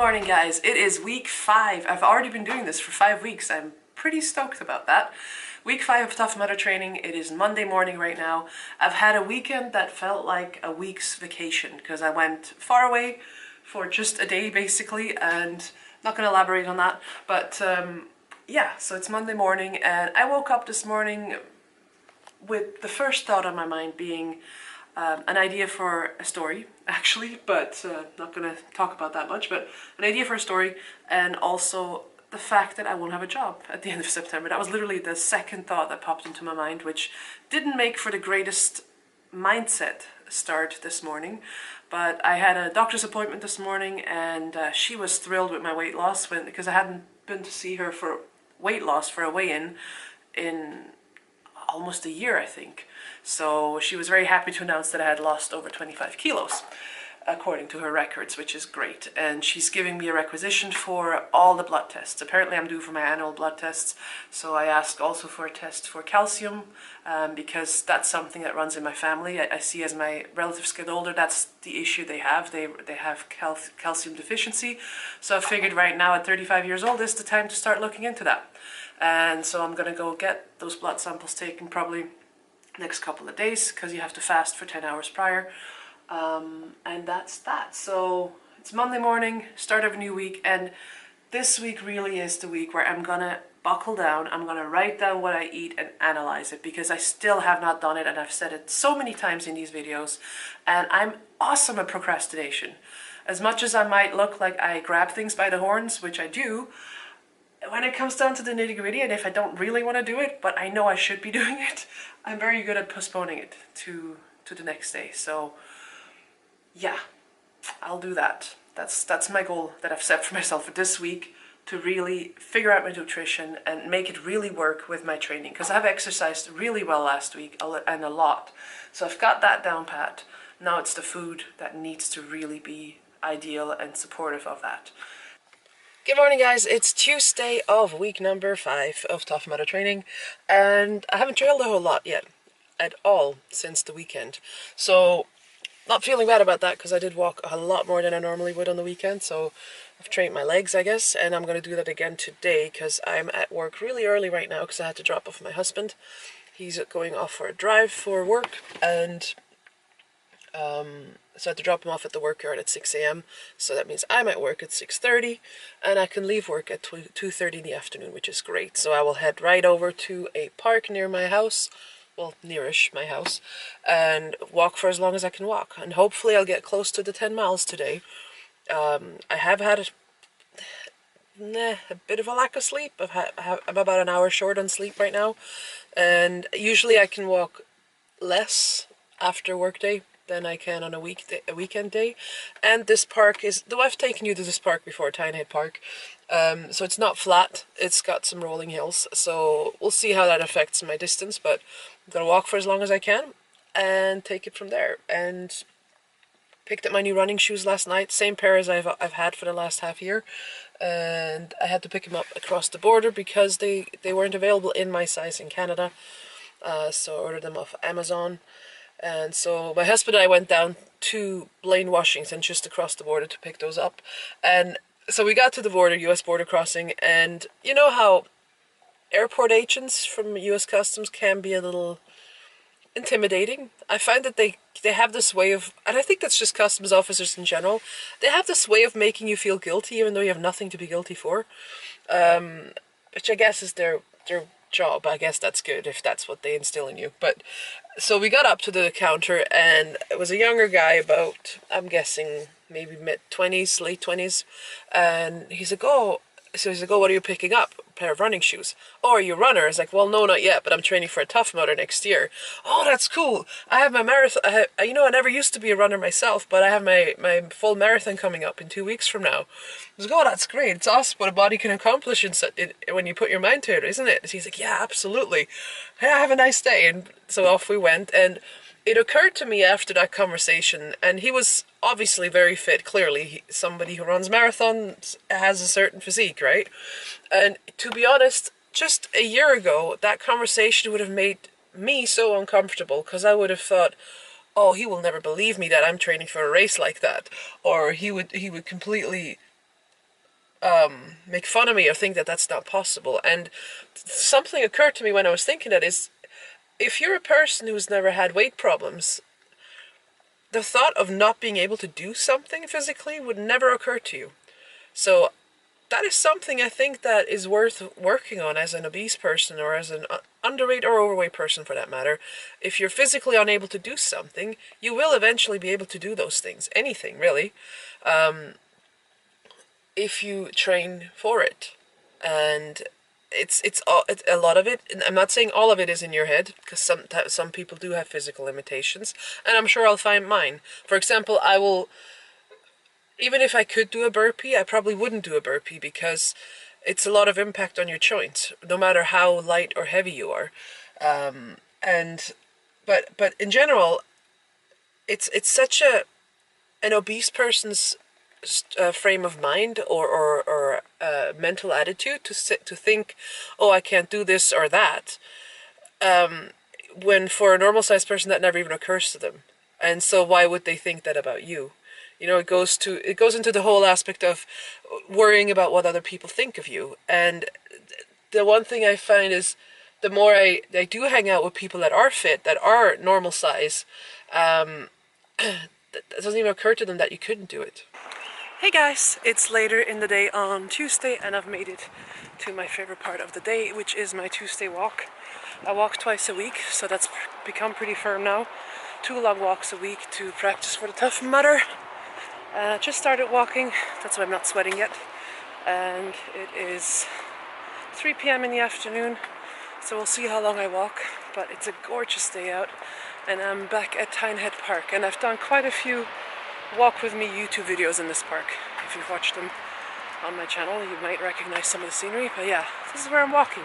morning, guys. It is week 5. I've already been doing this for 5 weeks. I'm pretty stoked about that. Week 5 of Tough Mudder training. It is Monday morning right now. I've had a weekend that felt like a week's vacation because I went far away for just a day basically, and I'm not going to elaborate on that, but yeah, so it's Monday morning and I woke up this morning with the first thought on my mind being an idea for a story, actually, but not going to talk about that much, but an idea for a story, and also the fact that I won't have a job at the end of September. That was literally the second thought that popped into my mind, which didn't make for the greatest mindset start this morning. But I had a doctor's appointment this morning, and she was thrilled with my weight loss because I hadn't been to see her for weight loss for a weigh-in in almost a year, I think. So she was very happy to announce that I had lost over 25 kilos, according to her records, which is great. And she's giving me a requisition for all the blood tests. Apparently I'm due for my annual blood tests, so I asked also for a test for calcium, because that's something that runs in my family. I see as my relatives get older, that's the issue they have. They have calcium deficiency. So I figured right now at 35 years old is the time to start looking into that. And so I'm going to go get those blood samples taken probably next couple of days, because you have to fast for 10 hours prior. And that's that. So it's Monday morning, start of a new week, and this week really is the week where I'm gonna buckle down. I'm gonna write down what I eat and analyze it, because I still have not done it, and I've said it so many times in these videos, and I'm awesome at procrastination. As much as I might look like I grab things by the horns, which I do, when it comes down to the nitty-gritty, and if I don't really want to do it, but I know I should be doing it, I'm very good at postponing it to the next day. So yeah, I'll do that. That's my goal that I've set for myself for this week, to really figure out my nutrition and make it really work with my training, because I've exercised really well last week and a lot. So I've got that down pat. Now it's the food that needs to really be ideal and supportive of that. Good morning, guys. It's Tuesday of week number 5 of Tough Mudder training, and I haven't trailed a whole lot yet at all since the weekend. So not feeling bad about that, because I did walk a lot more than I normally would on the weekend, so I've trained my legs, I guess, and I'm going to do that again today, because I'm at work really early right now, because I had to drop off my husband. He's going off for a drive for work, and so I had to drop him off at the work yard at 6 a.m. So that means I'm at work at 6:30, and I can leave work at 2:30 in the afternoon, which is great. So I will head right over to a park near my house, well, nearish my house, and walk for as long as I can walk. And hopefully I'll get close to the 10 miles today. I have had a bit of a lack of sleep. I'm about an hour short on sleep right now, and usually I can walk less after work day than I can on a weekend day. And this park is, though I've taken you to this park before, Tynehead Park, so it's not flat, it's got some rolling hills, so we'll see how that affects my distance, but I'm gonna walk for as long as I can and take it from there. And picked up my new running shoes last night, same pair as I've had for the last half year, and I had to pick them up across the border because they weren't available in my size in Canada, so I ordered them off Amazon. And so my husband and I went down to Blaine, Washington, just across the border, to pick those up. And so we got to the border, US border crossing, and you know how airport agents from US Customs can be a little intimidating? I find that they have this way of, and I think that's just customs officers in general, they have this way of making you feel guilty even though you have nothing to be guilty for, which I guess is their job. I guess that's good if that's what they instill in you. But so we got up to the counter, and it was a younger guy, about, I'm guessing maybe mid-20s, late 20s, and he's like, oh, what are you picking up? A pair of running shoes. Oh, are you a runner? I was like, well, no, not yet, but I'm training for a Tough Mudder next year. Oh, that's cool. I have my marathon. I never used to be a runner myself, but I have my full marathon coming up in 2 weeks from now. I was like, oh, that's great. It's awesome what a body can accomplish when you put your mind to it, isn't it? And he's like, yeah, absolutely. Yeah, have a nice day. And so off we went, and it occurred to me after that conversation, and he was obviously very fit, clearly. Somebody who runs marathons has a certain physique, right? And to be honest, just a year ago, that conversation would have made me so uncomfortable, because I would have thought, oh, he will never believe me that I'm training for a race like that. Or he would completely make fun of me or think that that's not possible. And something occurred to me when I was thinking that is, if you're a person who's never had weight problems, the thought of not being able to do something physically would never occur to you. So that is something I think that is worth working on as an obese person, or as an underweight or overweight person for that matter. If you're physically unable to do something, you will eventually be able to do those things. Anything, really. If you train for it. And it's a lot of it. I'm not saying all of it is in your head, because some people do have physical limitations, and I'm sure I'll find mine. For example, even if I could do a burpee, I probably wouldn't do a burpee because it's a lot of impact on your joints, no matter how light or heavy you are. But in general, it's such an obese person's frame of mind or mental attitude to think, oh, I can't do this or that, when for a normal sized person that never even occurs to them. And so why would they think that about you? You know, it goes into the whole aspect of worrying about what other people think of you. And the one thing I find is, the more I do hang out with people that are fit, that are normal size, it doesn't even occur to them that you couldn't do it. Hey guys, it's later in the day on Tuesday, and I've made it to my favorite part of the day, which is my Tuesday walk. I walk twice a week, so that's become pretty firm now. 2 long walks a week to practice for the Tough Mudder. Just started walking, that's why I'm not sweating yet. And it is 3 p.m. in the afternoon, so we'll see how long I walk. But it's a gorgeous day out, and I'm back at Tynehead Park. And I've done quite a few walk with me YouTube videos in this park. If you've watched them on my channel, you might recognize some of the scenery. But yeah, this is where I'm walking.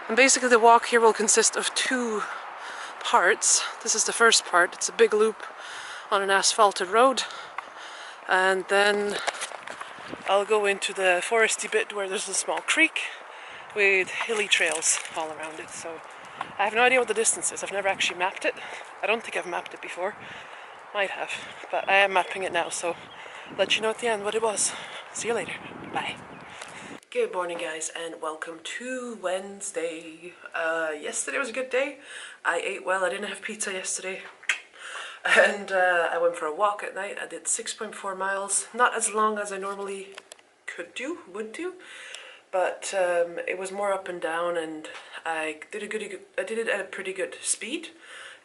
And basically the walk here will consist of 2 parts. This is the first part. It's a big loop on an asphalted road, and then I'll go into the foresty bit where there's a small creek with hilly trails all around it. So I have no idea what the distance is. I've never actually mapped it. I don't think I've mapped it before. Might have, but I am mapping it now, so I'll let you know at the end what it was. See you later. Bye. Good morning, guys, and welcome to Wednesday. Yesterday was a good day. I ate well. I didn't have pizza yesterday. And I went for a walk at night. I did 6.4 miles. Not as long as I normally would do. But it was more up and down, and I did it at a pretty good speed.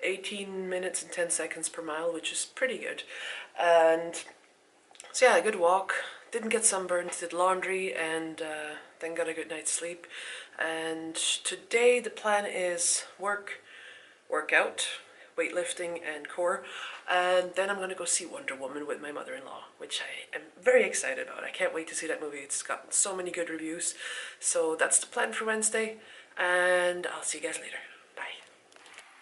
18 minutes and 10 seconds per mile, which is pretty good. And so yeah, a good walk. Didn't get sunburned, did laundry, and then got a good night's sleep. And today the plan is workout, weightlifting and core, and then I'm going to go see Wonder Woman with my mother-in-law, which I am very excited about. I can't wait to see that movie. It's gotten so many good reviews. So that's the plan for Wednesday, and I'll see you guys later. Bye.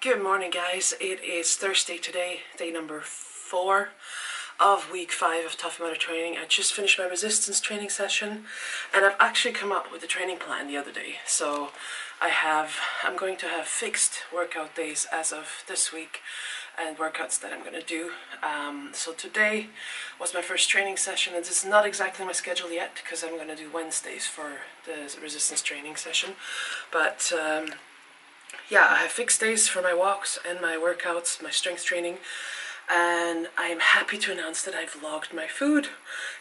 Good morning, guys. It is Thursday today, day number 4 of week 5 of Tough Mudder training. I just finished my resistance training session, and I've actually come up with a training plan the other day. So I'm going to have fixed workout days as of this week, and workouts that I'm going to do. So today was my first training session, and this is not exactly my schedule yet, because I'm going to do Wednesdays for the resistance training session. But yeah, I have fixed days for my walks and my workouts, my strength training. And I'm happy to announce that I've logged my food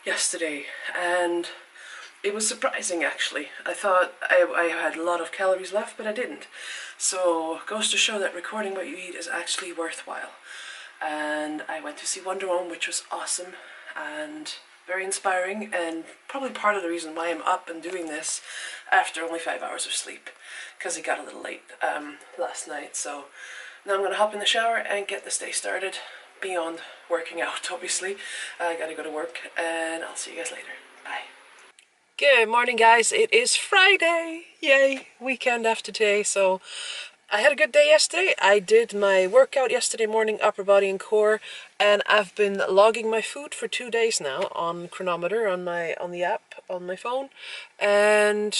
yesterday, and it was surprising, actually. I thought I had a lot of calories left, but I didn't. So it goes to show that recording what you eat is actually worthwhile. And I went to see Wonder Woman, which was awesome and very inspiring, and probably part of the reason why I'm up and doing this after only 5 hours of sleep, because it got a little late last night. So now I'm going to hop in the shower and get this day started. Beyond working out, obviously. I gotta go to work, and I'll see you guys later. Bye. Good morning, guys. It is Friday. Yay, weekend after today. So I had a good day yesterday. I did my workout yesterday morning, upper body and core, and I've been logging my food for 2 days now on Chronometer on the app on my phone. And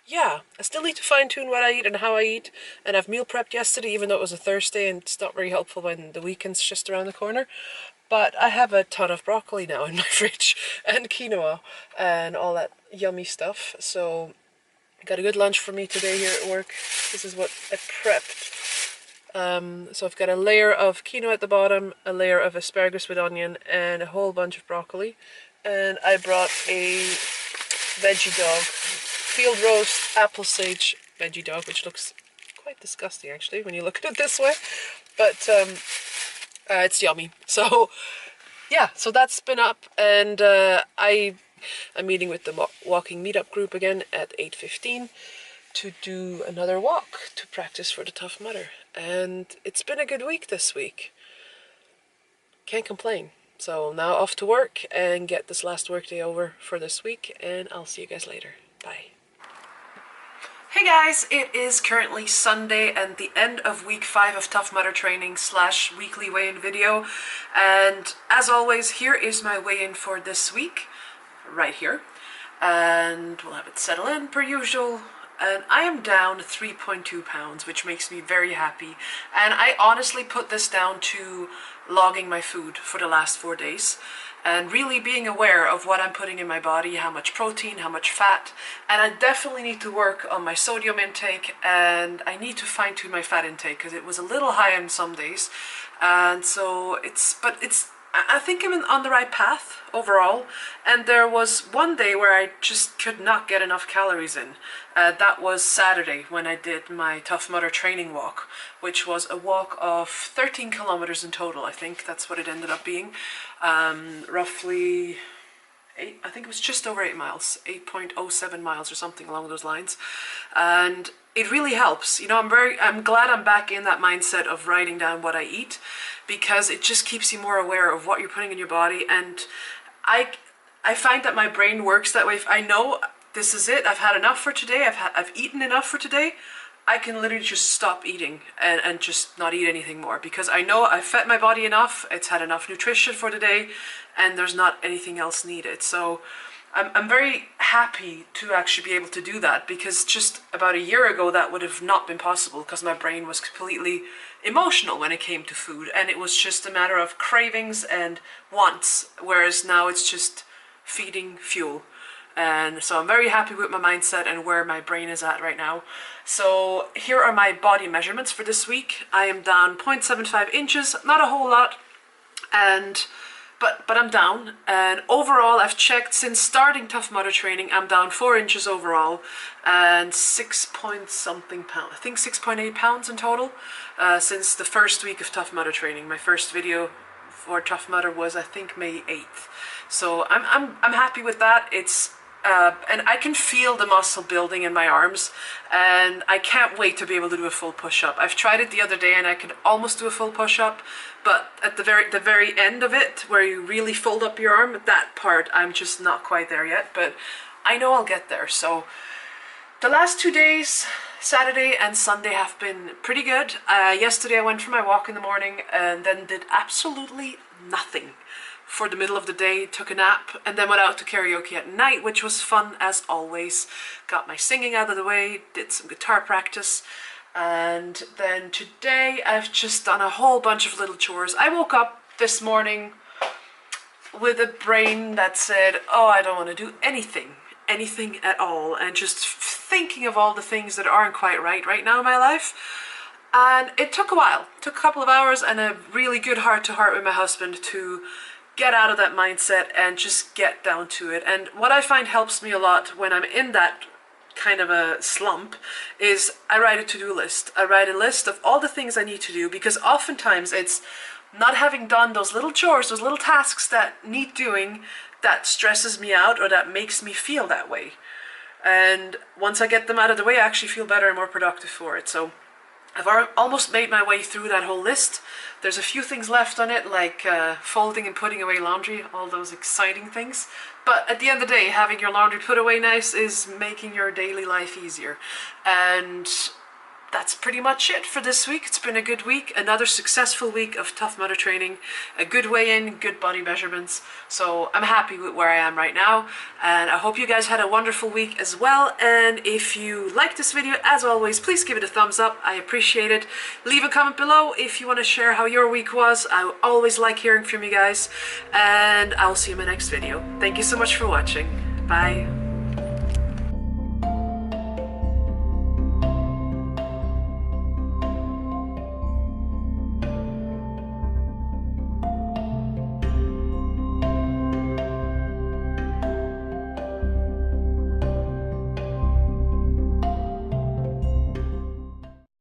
yeah, I still need to fine-tune what I eat and how I eat, and I've meal prepped yesterday, even though it was a Thursday, and it's not very helpful when the weekend's just around the corner. But I have a ton of broccoli now in my fridge, and quinoa, and all that yummy stuff. So I got a good lunch for me today here at work. This is what I prepped. So I've got a layer of quinoa at the bottom, a layer of asparagus with onion, and a whole bunch of broccoli. And I brought a veggie dog, field roast apple sage veggie dog, which looks quite disgusting actually when you look at it this way, but it's yummy. So yeah, so that's been up, and I'm meeting with the walking meetup group again at 8:15 to do another walk to practice for the Tough Mudder. And it's been a good week this week. Can't complain. So now off to work and get this last work day over for this week, and I'll see you guys later. Bye. Hey guys, it is currently Sunday and the end of week 5 of Tough Mudder training / weekly weigh-in video. And as always, here is my weigh-in for this week, right here. And we'll have it settle in per usual. And I am down 3.2 pounds, which makes me very happy. And I honestly put this down to logging my food for the last 4 days and really being aware of what I'm putting in my body, how much protein, how much fat. And I definitely need to work on my sodium intake, and I need to fine-tune my fat intake because it was a little high on some days. And so I think I'm on the right path overall. And there was one day where I just could not get enough calories in. That was Saturday when I did my Tough Mudder training walk, which was a walk of 13 kilometers in total. I think that's what it ended up being. Roughly 8, I think it was just over 8 miles, 8.07 miles or something along those lines. And it really helps. You know, I'm glad I'm back in that mindset of writing down what I eat, because it just keeps you more aware of what you're putting in your body. And I find that my brain works that way. If I know this is it, I've had enough for today, I've eaten enough for today, I can literally just stop eating and just not eat anything more, because I know I've fed my body enough, it's had enough nutrition for the day, and there's not anything else needed. So I'm very happy to actually be able to do that, because just about a year ago that would have not been possible, because my brain was completely emotional when it came to food, and it was just a matter of cravings and wants, whereas now it's just feeding fuel. And so I'm very happy with my mindset and where my brain is at right now. So here are my body measurements for this week. I am down 0.75 inches, not a whole lot, but I'm down. And overall, I've checked since starting Tough Mudder training, I'm down 4 inches overall and 6 point something pounds. I think 6.8 pounds in total since the first week of Tough Mudder training. My first video for Tough Mudder was, I think, May 8th. So I'm happy with that. It's and I can feel the muscle building in my arms, and I can't wait to be able to do a full push-up. I've tried it the other day and I could almost do a full push-up, but at the very end of it, where you really fold up your arm, that part, I'm just not quite there yet, but I know I'll get there. So the last 2 days, Saturday and Sunday, have been pretty good. Yesterday I went for my walk in the morning and then did absolutely nothing for the middle of the day, took a nap, and then went out to karaoke at night, which was fun as always. Got my singing out of the way, did some guitar practice, and then today I've just done a whole bunch of little chores. I woke up this morning with a brain that said, oh, I don't want to do anything at all, and just thinking of all the things that aren't quite right now in my life. And it took a while, it took a couple of hours and a really good heart-to-heart with my husband to get out of that mindset and just get down to it. And what I find helps me a lot when I'm in that kind of a slump is I write a to-do list. I write a list of all the things I need to do, because oftentimes it's not having done those little chores, those little tasks that need doing, that stresses me out or that makes me feel that way. And once I get them out of the way, I actually feel better and more productive for it. So I've almost made my way through that whole list. There's a few things left on it, like folding and putting away laundry, all those exciting things. But at the end of the day, having your laundry put away nice is making your daily life easier. And that's pretty much it for this week. It's been a good week, another successful week of Tough Mudder training, a good weigh-in, good body measurements. So I'm happy with where I am right now, and I hope you guys had a wonderful week as well. And if you liked this video, as always, please give it a thumbs up. I appreciate it. Leave a comment below if you want to share how your week was. I always like hearing from you guys, and I'll see you in my next video. Thank you so much for watching. Bye.